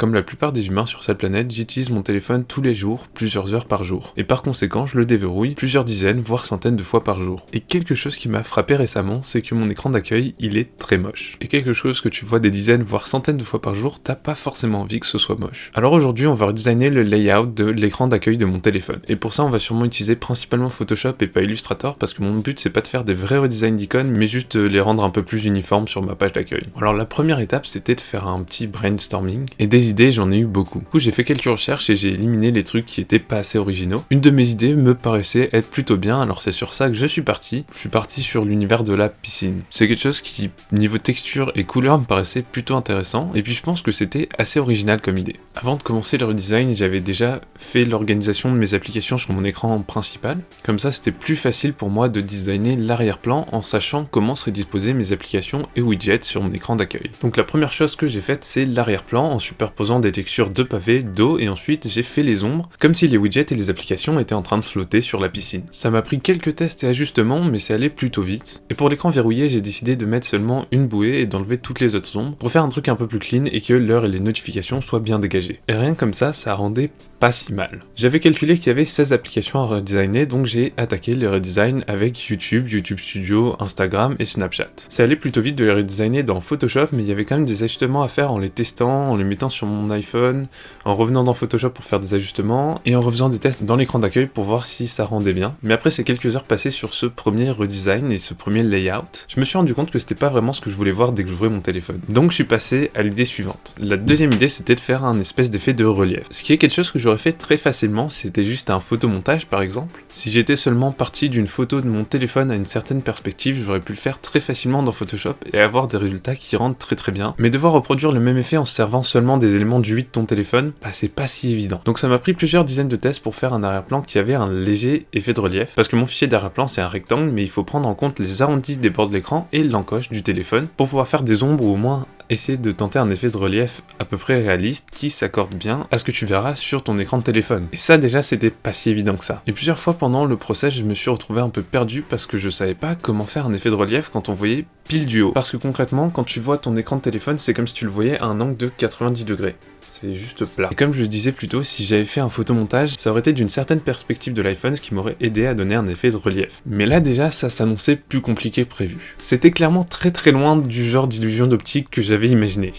comme la plupart des humains sur cette planète, j'utilise mon téléphone tous les jours, plusieurs heures par jour. Et par conséquent, je le déverrouille plusieurs dizaines, voire centaines de fois par jour. Et quelque chose qui m'a frappé récemment, c'est que mon écran d'accueil, il est très moche. Et quelque chose que tu vois des dizaines, voire centaines de fois par jour, t'as pas forcément envie que ce soit moche. Alors aujourd'hui, on va redesigner le layout de l'écran d'accueil de mon téléphone. Et pour ça, on va sûrement utiliser principalement Photoshop et pas Illustrator, parce que mon but, c'est pas de faire des vrais redesigns d'icônes, mais juste de les rendre un peu plus uniformes sur ma page d'accueil. Alors la première étape, c'était de faire un petit brainstorming, et des idées, j'en ai eu beaucoup. Du coup, j'ai fait quelques recherches et j'ai éliminé les trucs qui étaient pas assez originaux. Une de mes idées me paraissait être plutôt bien, alors c'est sur ça que je suis parti. Je suis parti sur l'univers de la piscine. C'est quelque chose qui, niveau texture et couleur, me paraissait plutôt intéressant, et puis je pense que c'était assez original comme idée. Avant de commencer le redesign, j'avais déjà fait l'organisation de mes applications sur mon écran principal. Comme ça, c'était plus facile pour moi de designer l'arrière-plan en sachant comment seraient disposées mes applications et widgets sur mon écran d'accueil. Donc la première chose que j'ai faite, c'est l'arrière-plan en superposant des textures de pavés, d'eau, et ensuite j'ai fait les ombres, comme si les widgets et les applications étaient en train de flotter sur la piscine. Ça m'a pris quelques tests et ajustements, mais c'est allé plutôt vite. Et pour l'écran verrouillé, j'ai décidé de mettre seulement une bouée et d'enlever toutes les autres ombres pour faire un truc un peu plus clean et que l'heure et les notifications soient bien dégagées. Et rien comme ça rendait pas si mal. J'avais calculé qu'il y avait 16 applications à redesigner, donc j'ai attaqué les redesigns avec YouTube, YouTube Studio, Instagram et Snapchat. Ça allait plutôt vite de les redesigner dans Photoshop, mais il y avait quand même des ajustements à faire en les testant, en les mettant sur mon iPhone, en revenant dans Photoshop pour faire des ajustements, et en refaisant des tests dans l'écran d'accueil pour voir si ça rendait bien. Mais après ces quelques heures passées sur ce premier redesign et ce premier layout, je me suis rendu compte que c'était pas vraiment ce que je voulais voir dès que j'ouvrais mon téléphone. Donc je suis passé à l'idée suivante. La deuxième idée, c'était de faire un espèce d'effet de relief. Ce qui est quelque chose que j'aurais fait très facilement si c'était juste un photomontage par exemple. Si j'étais seulement parti d'une photo de mon téléphone à une certaine perspective, j'aurais pu le faire très facilement dans Photoshop et avoir des résultats qui rendent très bien. Mais devoir reproduire le même effet en se servant seulement des éléments du 8 de ton téléphone, bah c'est pas si évident. Donc ça m'a pris plusieurs dizaines de tests pour faire un arrière-plan qui avait un léger effet de relief, parce que mon fichier d'arrière-plan c'est un rectangle, mais il faut prendre en compte les arrondis des bords de l'écran et l'encoche du téléphone pour pouvoir faire des ombres ou au moins essayer de tenter un effet de relief à peu près réaliste qui s'accorde bien à ce que tu verras sur ton écran de téléphone. Et ça déjà c'était pas si évident que ça. Et plusieurs fois pendant le process je me suis retrouvé un peu perdu parce que je savais pas comment faire un effet de relief quand on voyait pile du haut. Parce que concrètement quand tu vois ton écran de téléphone c'est comme si tu le voyais à un angle de 90 degrés. C'est juste plat. Et comme je le disais plus tôt, si j'avais fait un photomontage, ça aurait été d'une certaine perspective de l'iPhone, ce qui m'aurait aidé à donner un effet de relief. Mais là déjà, ça s'annonçait plus compliqué que prévu. C'était clairement très loin du genre d'illusion d'optique que j'avais imaginé.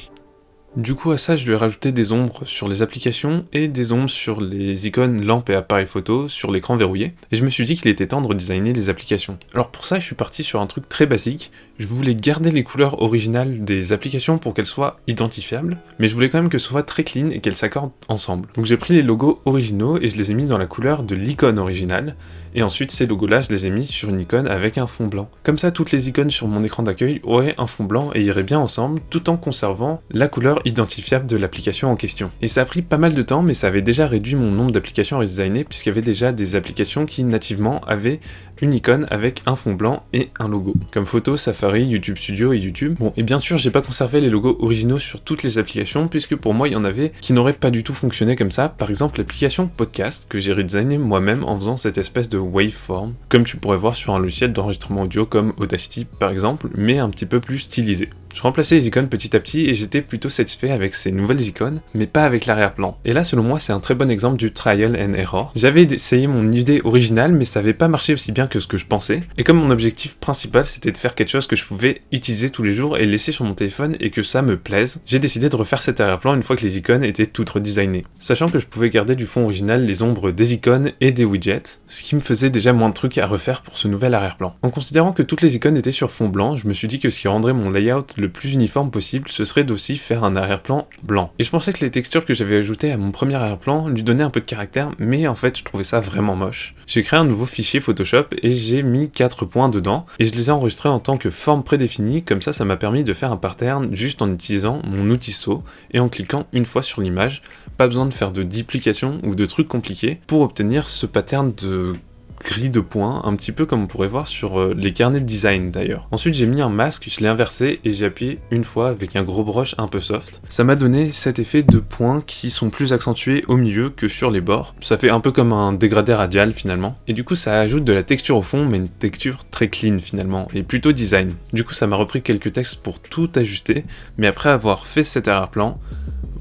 Du coup à ça je lui ai rajouté des ombres sur les applications et des ombres sur les icônes lampes et appareils photo sur l'écran verrouillé, et je me suis dit qu'il était temps de redesigner les applications. Alors pour ça je suis parti sur un truc très basique, je voulais garder les couleurs originales des applications pour qu'elles soient identifiables, mais je voulais quand même que ce soit très clean et qu'elles s'accordent ensemble. Donc j'ai pris les logos originaux et je les ai mis dans la couleur de l'icône originale, et ensuite ces logos là je les ai mis sur une icône avec un fond blanc. Comme ça toutes les icônes sur mon écran d'accueil auraient un fond blanc et iraient bien ensemble, tout en conservant la couleur identifiable de l'application en question. Et ça a pris pas mal de temps, mais ça avait déjà réduit mon nombre d'applications à redesigner, puisqu'il y avait déjà des applications qui nativement avaient une icône avec un fond blanc et un logo, comme Photo, Safari, YouTube Studio et YouTube. Bon, et bien sûr j'ai pas conservé les logos originaux sur toutes les applications, puisque pour moi il y en avait qui n'auraient pas du tout fonctionné comme ça. Par exemple l'application Podcast, que j'ai redesigné moi-même en faisant cette espèce de waveform, comme tu pourrais voir sur un logiciel d'enregistrement audio comme Audacity par exemple, mais un petit peu plus stylisé. Je remplaçais les icônes petit à petit et j'étais plutôt satisfait avec ces nouvelles icônes, mais pas avec l'arrière-plan. Et là, selon moi, c'est un très bon exemple du trial and error. J'avais essayé mon idée originale, mais ça avait pas marché aussi bien que ce que je pensais. Et comme mon objectif principal, c'était de faire quelque chose que je pouvais utiliser tous les jours et laisser sur mon téléphone et que ça me plaise, j'ai décidé de refaire cet arrière-plan une fois que les icônes étaient toutes redesignées. Sachant que je pouvais garder du fond original les ombres des icônes et des widgets, ce qui me faisait déjà moins de trucs à refaire pour ce nouvel arrière-plan. En considérant que toutes les icônes étaient sur fond blanc, je me suis dit que ce qui rendrait mon layout le plus uniforme possible, ce serait d'aussi faire un arrière-plan blanc. Et je pensais que les textures que j'avais ajoutées à mon premier arrière-plan lui donnaient un peu de caractère, mais en fait je trouvais ça vraiment moche. J'ai créé un nouveau fichier Photoshop et j'ai mis 4 points dedans, et je les ai enregistrés en tant que forme prédéfinie, comme ça m'a permis de faire un pattern juste en utilisant mon outil saut, et en cliquant une fois sur l'image. Pas besoin de faire de duplication ou de trucs compliqués pour obtenir ce pattern de gris de points, un petit peu comme on pourrait voir sur les carnets de design d'ailleurs. Ensuite j'ai mis un masque, je l'ai inversé et j'ai appuyé une fois avec un gros brush un peu soft. Ça m'a donné cet effet de points qui sont plus accentués au milieu que sur les bords. Ça fait un peu comme un dégradé radial finalement. Et du coup ça ajoute de la texture au fond, mais une texture très clean finalement, et plutôt design. Du coup ça m'a repris quelques textes pour tout ajuster, mais après avoir fait cet arrière-plan,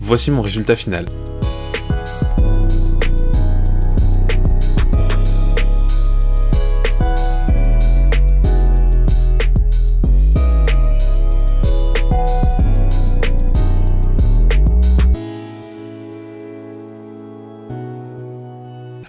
Voici mon résultat final.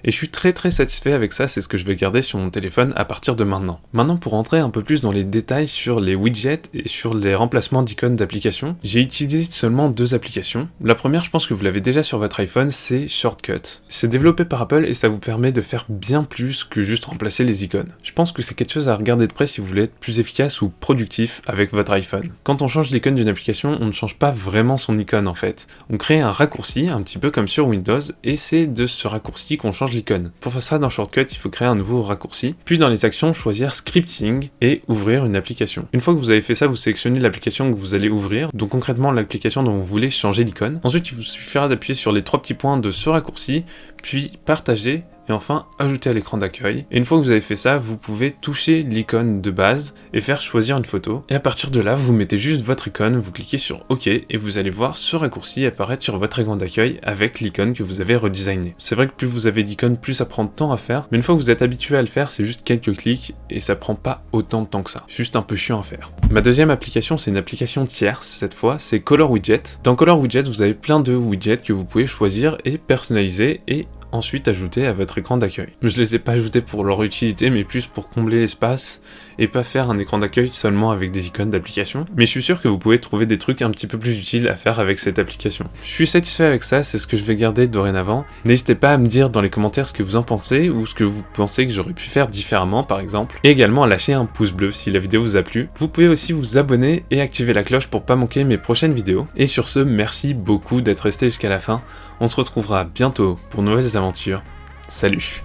Et je suis très satisfait avec ça, c'est ce que je vais garder sur mon téléphone à partir de maintenant. Maintenant, pour rentrer un peu plus dans les détails sur les widgets et sur les remplacements d'icônes d'applications, j'ai utilisé seulement 2 applications. La première, je pense que vous l'avez déjà sur votre iPhone, c'est Shortcut. C'est développé par Apple et ça vous permet de faire bien plus que juste remplacer les icônes. Je pense que c'est quelque chose à regarder de près si vous voulez être plus efficace ou productif avec votre iPhone. Quand on change l'icône d'une application, on ne change pas vraiment son icône en fait. On crée un raccourci, un petit peu comme sur Windows, et c'est de ce raccourci qu'on change l'icône. Pour faire ça dans Shortcut, il faut créer un nouveau raccourci, puis dans les actions, choisir Scripting et ouvrir une application. Une fois que vous avez fait ça, vous sélectionnez l'application que vous allez ouvrir, donc concrètement l'application dont vous voulez changer l'icône. Ensuite, il vous suffira d'appuyer sur les 3 petits points de ce raccourci, puis partager, et enfin ajouter à l'écran d'accueil. Et une fois que vous avez fait ça, vous pouvez toucher l'icône de base et faire choisir une photo. Et à partir de là, vous mettez juste votre icône, vous cliquez sur OK et vous allez voir ce raccourci apparaître sur votre écran d'accueil avec l'icône que vous avez redesigné. C'est vrai que plus vous avez d'icônes, plus ça prend de temps à faire, mais une fois que vous êtes habitué à le faire, c'est juste quelques clics et ça prend pas autant de temps que ça. Juste un peu chiant à faire. Ma deuxième application, c'est une application tierce cette fois, c'est Color Widget. Dans Color Widget, vous avez plein de widgets que vous pouvez choisir et personnaliser et ensuite ajouter à votre écran d'accueil. Je les ai pas ajoutés pour leur utilité, mais plus pour combler l'espace et pas faire un écran d'accueil seulement avec des icônes d'application. Mais je suis sûr que vous pouvez trouver des trucs un petit peu plus utiles à faire avec cette application. Je suis satisfait avec ça, c'est ce que je vais garder dorénavant. N'hésitez pas à me dire dans les commentaires ce que vous en pensez ou ce que vous pensez que j'aurais pu faire différemment par exemple. Et également à lâcher un pouce bleu si la vidéo vous a plu. Vous pouvez aussi vous abonner et activer la cloche pour pas manquer mes prochaines vidéos. Et sur ce, merci beaucoup d'être resté jusqu'à la fin. On se retrouvera bientôt pour de nouvelles aventures. Salut!